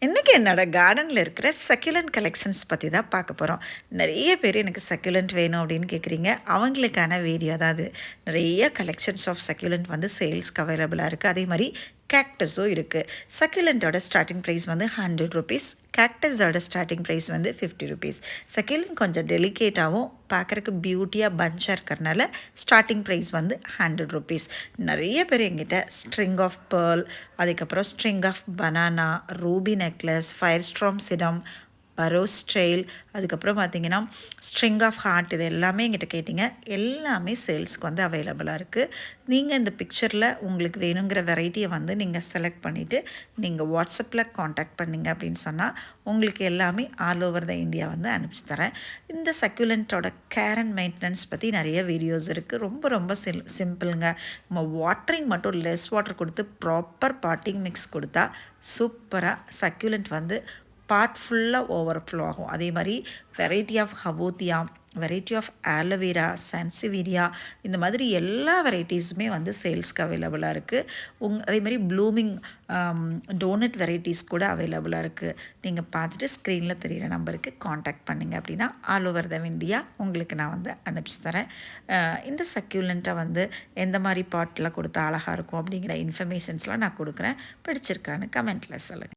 இன்றைக்கி என்னோடய கார்டனில் இருக்கிற சக்யூலண்ட் கலெக்ஷன்ஸ் பற்றி தான் பார்க்க போகிறோம். நிறைய பேர் எனக்கு சக்யூலண்ட் வேணும் அப்படின்னு கேட்குறீங்க. அவங்களுக்கான வீடியோ தான் அது. நிறைய கலெக்ஷன்ஸ் ஆஃப் சக்யூலண்ட் வந்து சேல்ஸ்க்கு அவைலபிளாக இருக்குது. அதே மாதிரி கேக்டஸும் இருக்குது. சக்யூலண்ட்டோட ஸ்டார்டிங் ப்ரைஸ் வந்து ₹100. கேக்டஸோட ஸ்டார்டிங் ப்ரைஸ் வந்து ₹50. சக்யூலண்ட் கொஞ்சம் டெலிகேட்டாகவும் பார்க்குறக்கு பியூட்டியாக பஞ்சாக இருக்கிறனால ஸ்டார்டிங் ப்ரைஸ் வந்து ₹100. நிறைய பேர் எங்கிட்ட ஸ்ட்ரிங் ஆஃப் பேர்ல், அதுக்கப்புறம் string of banana, ruby necklace, fire storm sedum, burro's tail, அதுக்கப்புறம் பார்த்திங்கன்னா ஸ்ட்ரிங் ஆஃப் ஹார்ட், இது எல்லாமே எங்கிட்ட கேட்டிங்க. எல்லாமே சேல்ஸ்க்கு வந்து அவைலபிளாக இருக்குது. நீங்கள் இந்த பிக்சரில் உங்களுக்கு வேணுங்கிற வெரைட்டியை வந்து நீங்கள் செலக்ட் பண்ணிவிட்டு நீங்கள் வாட்ஸ்அப்பில் காண்டாக்ட் பண்ணிங்க அப்படின்னு சொன்னால் உங்களுக்கு எல்லாமே ஆல் ஓவர் த இந்தியா வந்து அனுப்பிச்சி தரேன். இந்த சக்யூலண்ட்டோட கேர் அண்ட் மெயின்டெனன்ஸ் பற்றி நிறைய வீடியோஸ் இருக்குது. ரொம்ப ரொம்ப சிம்பிளுங்க. நம்ம வாட்டரிங் மட்டும் லெஸ் வாட்டர் கொடுத்து ப்ராப்பர் பாட்டிங் மிக்ஸ் கொடுத்தா சூப்பராக சக்யூலண்ட் வந்து பார்ட் ஃபுல்லாக ஓவர்ஃப்ளோ ஆகும். அதே மாதிரி variety of haworthia, variety of aloe vera, sansevieria, இந்த மாதிரி எல்லா வெரைட்டிஸுமே வந்து சேல்ஸ்க்கு அவைலபிளாக இருக்குது. அதே மாதிரி ப்ளூமிங் டோனட் வெரைட்டிஸ் கூட அவைலபிளாக இருக்குது. நீங்கள் பார்த்துட்டு ஸ்க்ரீனில் தெரிகிற நம்பருக்கு காண்டாக்ட் பண்ணிங்க அப்படின்னா ஆல் ஓவர் த இந்தியா உங்களுக்கு நான் வந்து அனுப்பிச்சி தரேன். இந்த சக்யூலண்ட்டை வந்து எந்த மாதிரி பாட்டில் கொடுத்தா அழகாக இருக்கும் அப்படிங்கிற இன்ஃபர்மேஷன்ஸ்லாம் நான் கொடுக்குறேன். பிடிச்சிருக்கான்னு கமெண்ட்டில் சொல்லுங்கள்.